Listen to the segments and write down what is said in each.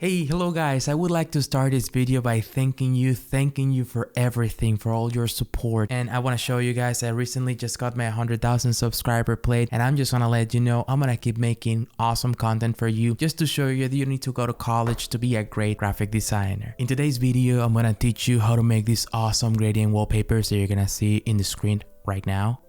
Hey, hello guys, I would like to start this video by thanking you for everything, for all your support. And I want to show you guys, I recently just got my 100,000 subscriber plate, and I'm just want to let you know I'm going to keep making awesome content for you just to show you that you need to go to college to be a great graphic designer. In today's video, I'm going to teach you how to make these awesome gradient wallpapers that you're going to see in the screen right now.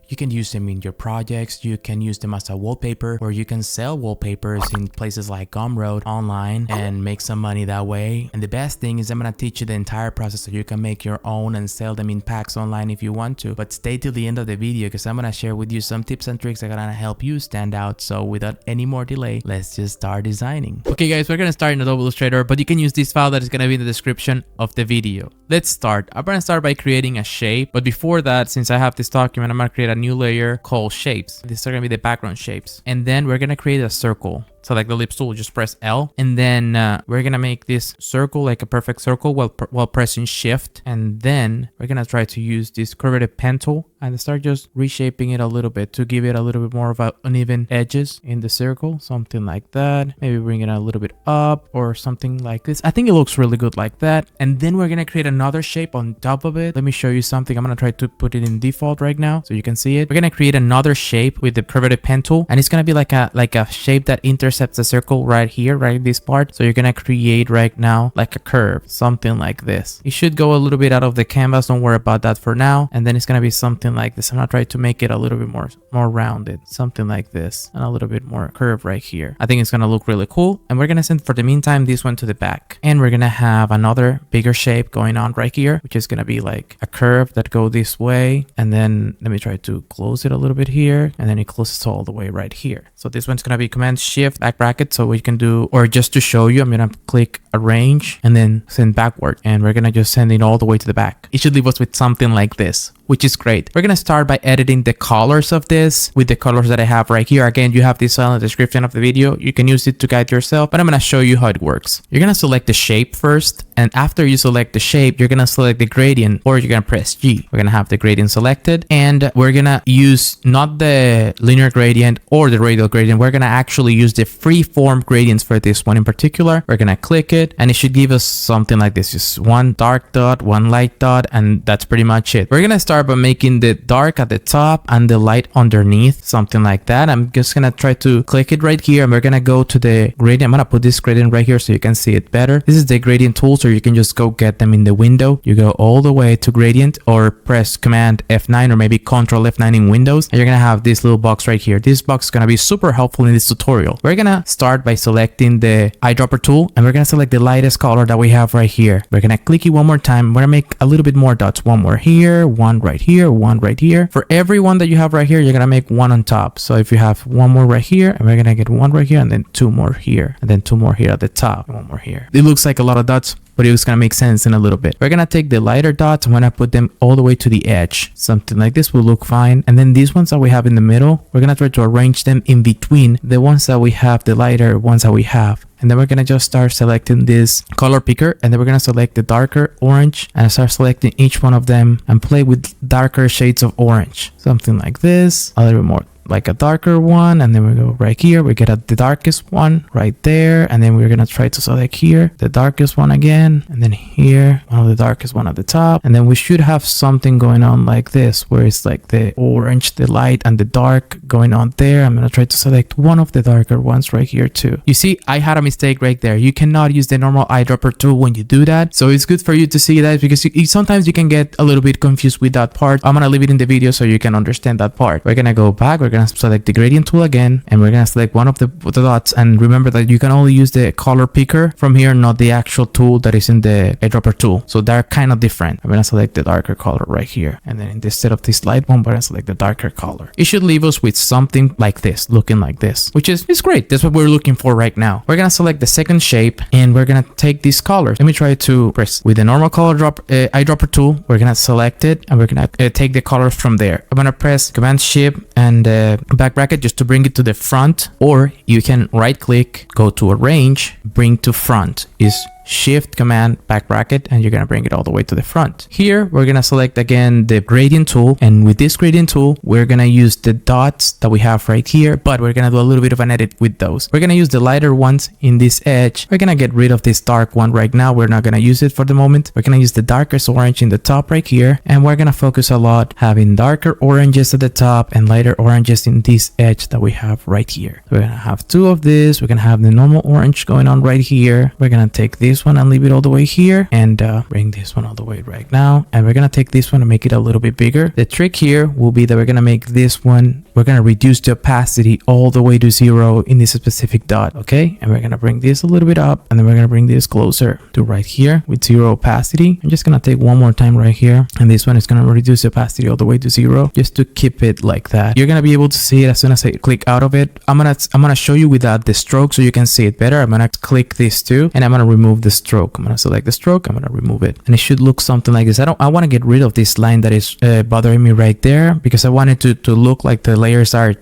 You can use them in your projects, you can use them as a wallpaper, or you can sell wallpapers in places like Gumroad online and make some money that way. And the best thing is I'm gonna teach you the entire process so you can make your own and sell them in packs online if you want to. But stay till the end of the video because I'm gonna share with you some tips and tricks that are gonna help you stand out. So without any more delay, let's just start designing. Okay guys, we're gonna start in Adobe Illustrator, but you can use this file that is gonna be in the description of the video. Let's start. I'm gonna start by creating a shape, but before that, since I have this document, I'm gonna create a new layer called shapes. These are gonna be the background shapes, and then we're gonna create a circle. So like the ellipse tool, just press L, and then we're gonna make this circle like a perfect circle while pressing shift, and then we're gonna try to use this curvative pen tool and start just reshaping it a little bit to give it a little bit more of a uneven edges in the circle, something like that. Maybe bring it a little bit up or something like this. I think it looks really good like that. And then we're gonna create another shape on top of it. Let me show you something. I'm gonna try to put it in default right now so you can see it. We're gonna create another shape with the curvative pen tool, and it's gonna be like a shape that intercepts the circle right here, right in this part. So you're gonna create right now like a curve, something like this. It should go a little bit out of the canvas, don't worry about that for now. And then it's gonna be something like this. I'm gonna try to make it a little bit more rounded, something like this, and a little bit more curve right here. I think it's gonna look really cool. And we're gonna send for the meantime this one to the back, and we're gonna have another bigger shape going on right here, which is gonna be like a curve that go this way. And then let me try to close it a little bit here, and then it closes all the way right here. So this one's gonna be Command Shift back bracket. So we can do, or just to show you, I'm gonna click arrange and then send backward, and we're gonna just send it all the way to the back. It should leave us with something like this, which is great. We're gonna start by editing the colors of this with the colors that I have right here. Again, you have this in the description of the video. You can use it to guide yourself, but I'm gonna show you how it works. You're gonna select the shape first, and after you select the shape, you're gonna select the gradient, or you're gonna press G. We're gonna have the gradient selected, and we're gonna use not the linear gradient or the radial gradient. We're gonna actually use the free-form gradients for this one in particular. We're gonna click it, and it should give us something like this. Just one dark dot, one light dot, and that's pretty much it. We're gonna start by making the dark at the top and the light underneath, something like that. I'm just gonna try to click it right here, and we're gonna go to the gradient. I'm gonna put this gradient right here so you can see it better. This is the gradient tool, so you can just go get them in the window. You go all the way to gradient, or press Command F9 or maybe Control F9 in Windows, and you're gonna have this little box right here. This box is gonna be super helpful in this tutorial. We're gonna start by selecting the eyedropper tool, and we're gonna select the lightest color that we have right here. We're gonna click it one more time. We're gonna make a little bit more dots. One more here, one right here, one right here. For every one that you have right here, you're gonna make one on top. So if you have one more right here, and we're gonna get one right here, and then two more here, and then two more here at the top, and one more here. It looks like a lot of dots, but it was gonna make sense in a little bit. We're gonna take the lighter dots, and we're gonna put them all the way to the edge. Something like this will look fine. And then these ones that we have in the middle, we're gonna try to arrange them in between the ones that we have, the lighter ones that we have. And then we're gonna just start selecting this color picker, and then we're gonna select the darker orange and start selecting each one of them and play with darker shades of orange. Something like this, a little bit more like a darker one, and then we go right here, we get the darkest one right there, and then we're gonna try to select here the darkest one again, and then here one of the darkest one at the top, and then we should have something going on like this where it's like the orange, the light, and the dark going on there. I'm gonna try to select one of the darker ones right here too. You see, I had a mistake right there. You cannot use the normal eyedropper tool when you do that, so it's good for you to see that, because sometimes you can get a little bit confused with that part. I'm gonna leave it in the video so you can understand that part. We're gonna go back, we're gonna select the gradient tool again, and we're gonna select one of the dots, and remember that you can only use the color picker from here, not the actual tool that is in the eyedropper tool. So they're kind of different. I'm gonna select the darker color right here, and then instead of this light one, we're gonna select the darker color. It should leave us with something like this, looking like this, which is great. That's what we're looking for right now. We're gonna select the second shape, and we're gonna take these colors. Let me try to press with the normal color eyedropper tool. We're gonna select it, and we're gonna take the colors from there. I'm gonna press Command Shift and back bracket just to bring it to the front, or you can right click, go to arrange, bring to front is Shift Command back bracket, and you're gonna bring it all the way to the front. Here we're gonna select again the gradient tool, and with this gradient tool we're gonna use the dots that we have right here, but we're gonna do a little bit of an edit with those. We're gonna use the lighter ones in this edge. We're gonna get rid of this dark one right now. We're not gonna use it for the moment. We're gonna use the darkest orange in the top right here, and we're gonna focus a lot having darker oranges at the top and lighter oranges in this edge that we have right here. So we're gonna have two of this. We're gonna have the normal orange going on right here. We're gonna take this one and leave it all the way here, and bring this one all the way right now, and we're gonna take this one and make it a little bit bigger. The trick here will be that we're gonna make this one, we're gonna reduce the opacity all the way to 0 in this specific dot, okay? And we're gonna bring this a little bit up, and then we're gonna bring this closer to right here with 0 opacity. I'm just gonna take one more time right here, and this one is gonna reduce the opacity all the way to 0, just to keep it like that. You're gonna be able to see it as soon as I click out of it. I'm gonna show you without the stroke so you can see it better. I'm gonna click this too, and I'm gonna remove the stroke. I'm gonna select the stroke, I'm gonna remove it, and it should look something like this. I want to get rid of this line that is bothering me right there, because I want it to look like the layers are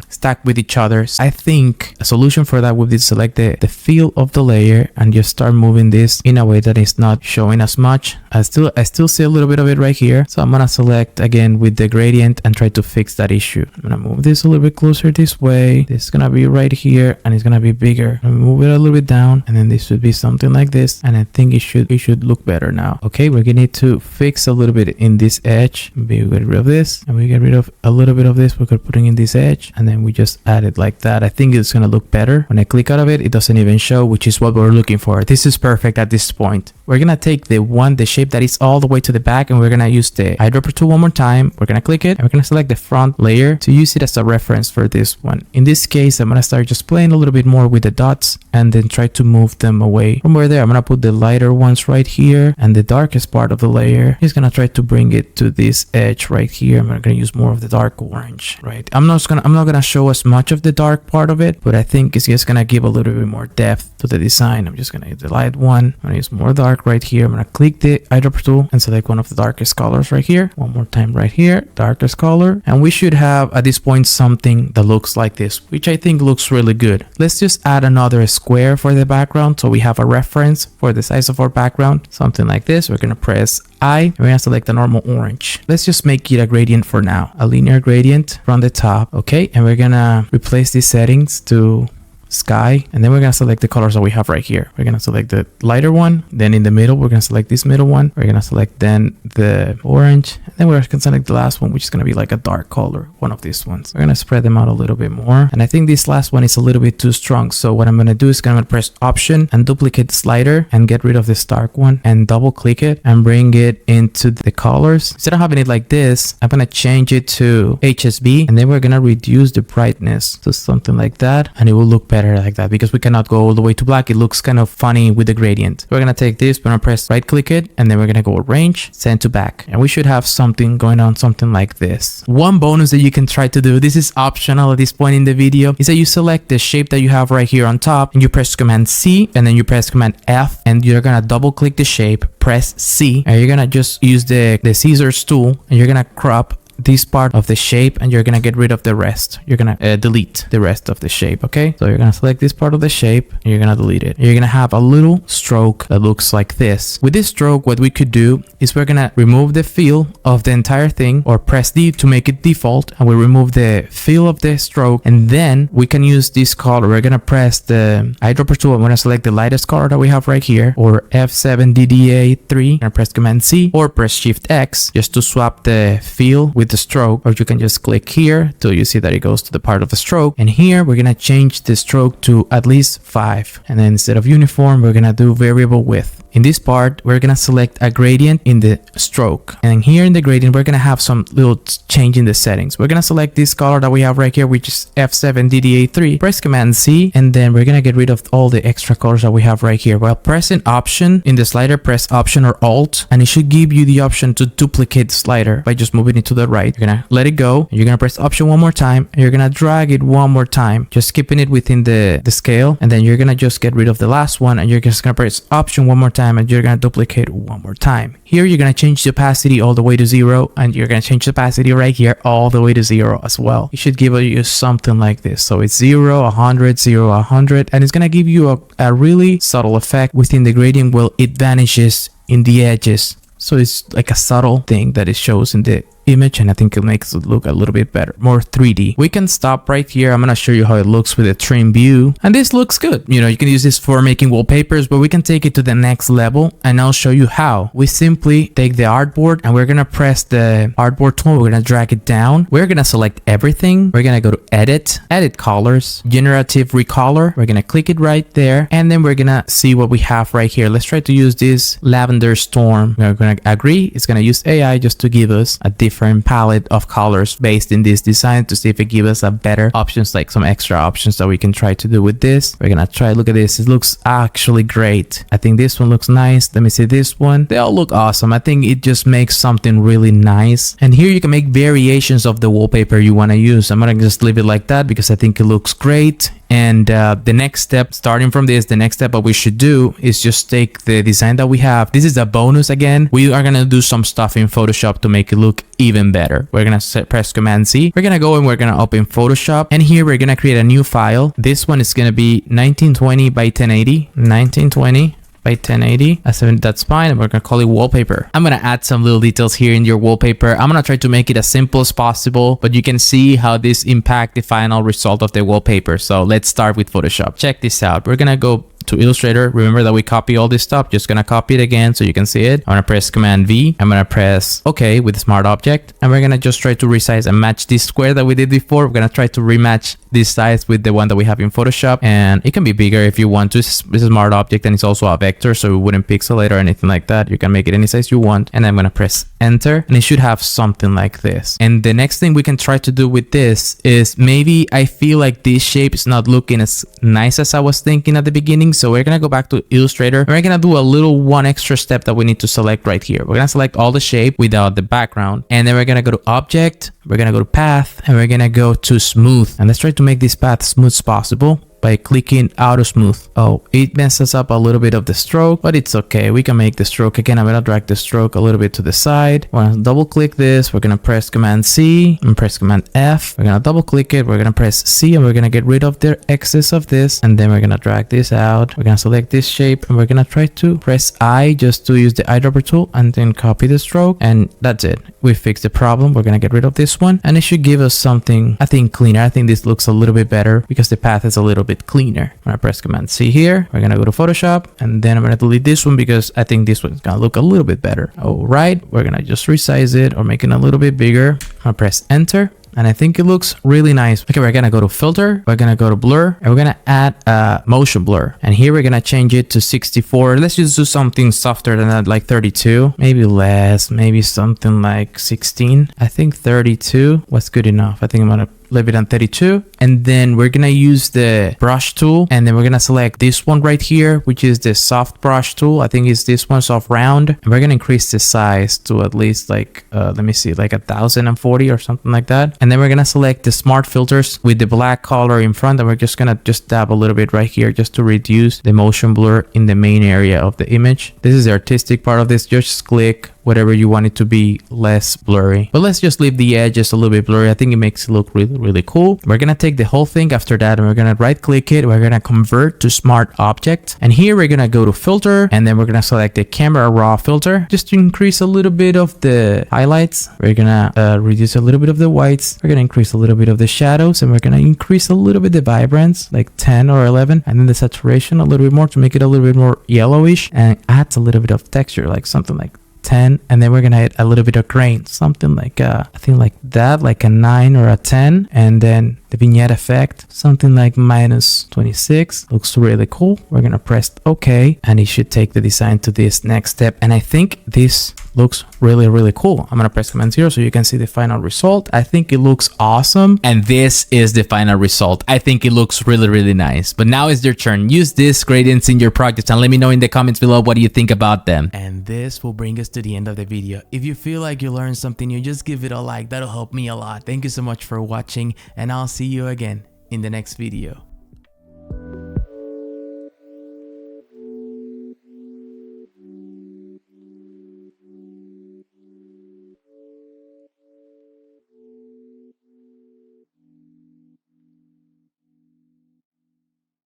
stacked with each other. I think a solution for that would be to select the fill of the layer and just start moving this in a way that is not showing as much. I still see a little bit of it right here, so I'm gonna select again with the gradient and try to fix that issue. I'm gonna move this a little bit closer this way. This is gonna be right here, and it's gonna be bigger. I'm gonna move it a little bit down, and then this should be something like this, and I think it should look better now. Okay, we're gonna need to fix a little bit in this edge. Maybe we get rid of this, and we get rid of a little bit of this. We're putting in this edge, and then we just add it like that. I think it's gonna look better. When I click out of it, it doesn't even show, which is what we're looking for. This is perfect at this point. We're gonna take the shape that is all the way to the back, and we're gonna use the eyedropper tool one more time. We're gonna click it, and we're gonna select the front layer to use it as a reference for this one. In this case, I'm gonna start just playing a little bit more with the dots, and then try to move them away from where they are. I'm gonna put the lighter ones right here, and the darkest part of the layer is gonna try to bring it to this edge right here. I'm gonna use more of the dark orange, right? I'm not gonna show as much of the dark part of it, but I think it's just gonna give a little bit more depth to the design. I'm just gonna use the light one. I'm gonna use more dark right here. I'm gonna click the eyedropper tool and select one of the darkest colors right here. One more time right here, darkest color, and we should have at this point something that looks like this, which I think looks really good. Let's just add another square for the background so we have a reference for the size of our background, something like this. We're gonna press I, and we're gonna select the normal orange. Let's just make it a gradient for now, a linear gradient from the top. Okay, and we're gonna replace these settings to sky, and then we're gonna select the colors that we have right here. We're gonna select the lighter one, then in the middle we're gonna select this middle one. We're gonna select then the orange, and then we're gonna select the last one, which is gonna be like a dark color, one of these ones. We're gonna spread them out a little bit more, and I think this last one is a little bit too strong, so what I'm gonna do is I'm gonna press Option and duplicate the slider and get rid of this dark one and double click it and bring it into the colors. Instead of having it like this, I'm gonna change it to HSB, and then we're gonna reduce the brightness to something like that, and it will look better like that, because we cannot go all the way to black. It looks kind of funny with the gradient. We're gonna take this, we're gonna press right click it, and then we're gonna go arrange, send to back, and we should have something going on, something like this. One bonus that you can try to do, this is optional at this point in the video, is that you select the shape that you have right here on top, and you press Command C, and then you press Command F, and you're gonna double click the shape, press C, and you're gonna just use the scissors tool, and you're gonna crop this part of the shape, and you're gonna get rid of the rest. You're gonna delete the rest of the shape. Okay, so you're gonna select this part of the shape, and you're gonna delete it. You're gonna have a little stroke that looks like this. With this stroke, what we could do is we're gonna remove the fill of the entire thing, or press D to make it default, and we remove the fill of the stroke, and then we can use this color. We're gonna press the eyedropper tool. I'm gonna select the lightest color that we have right here, or F7 DDA3, and press Command C, or press Shift X just to swap the fill with the stroke, or you can just click here till you see that it goes to the part of the stroke. And here we're gonna change the stroke to at least 5, and then instead of uniform we're gonna do variable width. In this part, we're gonna select a gradient in the stroke, and here in the gradient we're gonna have some little change in the settings. We're gonna select this color that we have right here, which is F7 DDA3, press Command C, and then we're gonna get rid of all the extra colors that we have right here. While pressing Option in the slider, press Option or Alt, and it should give you the option to duplicate the slider by just moving it to the right. You're gonna let it go. You're gonna press Option one more time, and you're gonna drag it one more time, just keeping it within the scale. And then you're gonna just get rid of the last one, and you're just gonna press Option one more time, and you're gonna duplicate one more time. Here you're gonna change the opacity all the way to 0, and you're gonna change the opacity right here all the way to 0 as well. It should give you something like this. So it's 0, 100, 0, 100, and it's gonna give you a really subtle effect within the gradient where it vanishes in the edges. So it's like a subtle thing that it shows in the image, and I think it makes it look a little bit better, more 3D. We can stop right here. I'm gonna show you how it looks with a trim view, and this looks good. You know, you can use this for making wallpapers, but we can take it to the next level, and I'll show you how. We simply take the artboard, and we're gonna press the artboard tool. We're gonna drag it down. We're gonna select everything. We're gonna go to edit colors, generative recolor. We're gonna click it right there, and then we're gonna see what we have right here. Let's try to use this lavender storm. We're gonna agree. It's gonna use AI just to give us a different palette of colors based in this design to see if it gives us a better options, like some extra options that we can try to do with this. We're gonna try, look at this. It looks actually great. I think this one looks nice. Let me see this one. They all look awesome. I think it just makes something really nice. And here you can make variations of the wallpaper you want to use. I'm gonna just leave it like that because I think it looks great. And the next step, starting from this, the next step what we should do is just take the design that we have. This is a bonus again. We are gonna do some stuff in Photoshop to make it look even better. We're gonna press Command C. We're gonna go and we're gonna open Photoshop, and here we're gonna create a new file. This one is gonna be 1920 by 1080. 1920 by 1080. That's fine. And we're gonna call it wallpaper. I'm gonna add some little details here in your wallpaper. I'm gonna try to make it as simple as possible, but you can see how this impact the final result of the wallpaper. So let's start with Photoshop. Check this out. We're gonna go to Illustrator. Remember that we copy all this stuff. Just gonna copy it again so you can see it. I'm gonna press Command V. I'm gonna press OK with Smart Object, and we're gonna just try to resize and match this square that we did before. We're gonna try to rematch this size with the one that we have in Photoshop, and it can be bigger if you want to. This is a Smart Object, and it's also a vector, so it wouldn't pixelate or anything like that. You can make it any size you want, and I'm gonna press Enter, and it should have something like this. And the next thing we can try to do with this is, maybe I feel like this shape is not looking as nice as I was thinking at the beginning. So we're gonna go back to Illustrator, and we're gonna do a little one extra step that we need to select right here. We're gonna select all the shape without the background, and then we're gonna go to Object, we're gonna go to Path, and we're gonna go to Smooth. And let's try to make this path smooth as possible by clicking Auto Smooth. Oh, it messes up a little bit of the stroke, but it's okay. We can make the stroke again. I'm gonna drag the stroke a little bit to the side. We're gonna double click this. We're gonna press Command C and press Command F. We're gonna double click it. We're gonna press C, and we're gonna get rid of the excess of this. And then we're gonna drag this out. We're gonna select this shape, and we're gonna try to press I just to use the eyedropper tool, and then copy the stroke. And that's it. We fixed the problem. We're gonna get rid of this one, and it should give us something, I think, cleaner. I think this looks a little bit better because the path is a little bit cleaner. I'm gonna press Command C here. We're gonna go to Photoshop, and then I'm gonna delete this one because I think this one's gonna look a little bit better. All right, we're gonna just resize it or make it a little bit bigger. I'm gonna press Enter, and I think it looks really nice. Okay, we're gonna go to Filter, we're gonna go to Blur, and we're gonna add a motion blur. And here we're gonna change it to 64. Let's just do something softer than that, like 32. Maybe less, maybe something like 16. I think 32 was good enough. I think I'm gonna leave it on 32, and then we're gonna use the brush tool, and then we're gonna select this one right here, which is the soft brush tool. I think it's this one, soft round, and we're gonna increase the size to at least like let me see, like 1040 or something like that. And then we're gonna select the smart filters with the black color in front, and we're just gonna dab a little bit right here just to reduce the motion blur in the main area of the image. This is the artistic part of this. Just click whatever you want it to be less blurry, but let's just leave the edges a little bit blurry. I think it makes it look really cool. We're gonna take the whole thing after that, and we're gonna right click it. We're gonna convert to Smart Object, and here we're gonna go to Filter, and then we're gonna select the Camera Raw filter just to increase a little bit of the highlights. We're gonna reduce a little bit of the whites. We're gonna increase a little bit of the shadows, and we're gonna increase a little bit the vibrance, like 10 or 11, and then the saturation a little bit more to make it a little bit more yellowish, and adds a little bit of texture, like something like 10. And then we're gonna add a little bit of grain, something like I think like that, like a 9 or a 10. And then the vignette effect, something like -26. Looks really cool. We're gonna press OK, and it should take the design to this next step. And I think this looks really cool. I'm gonna press Command 0 so you can see the final result. I think it looks awesome. And this is the final result. I think it looks really nice. But now is your turn. Use these gradients in your projects and let me know in the comments below what do you think about them. And this will bring us to the end of the video. If you feel like you learned something new, just give it a like. That'll help me a lot. Thank you so much for watching, and I'll see you again in the next video.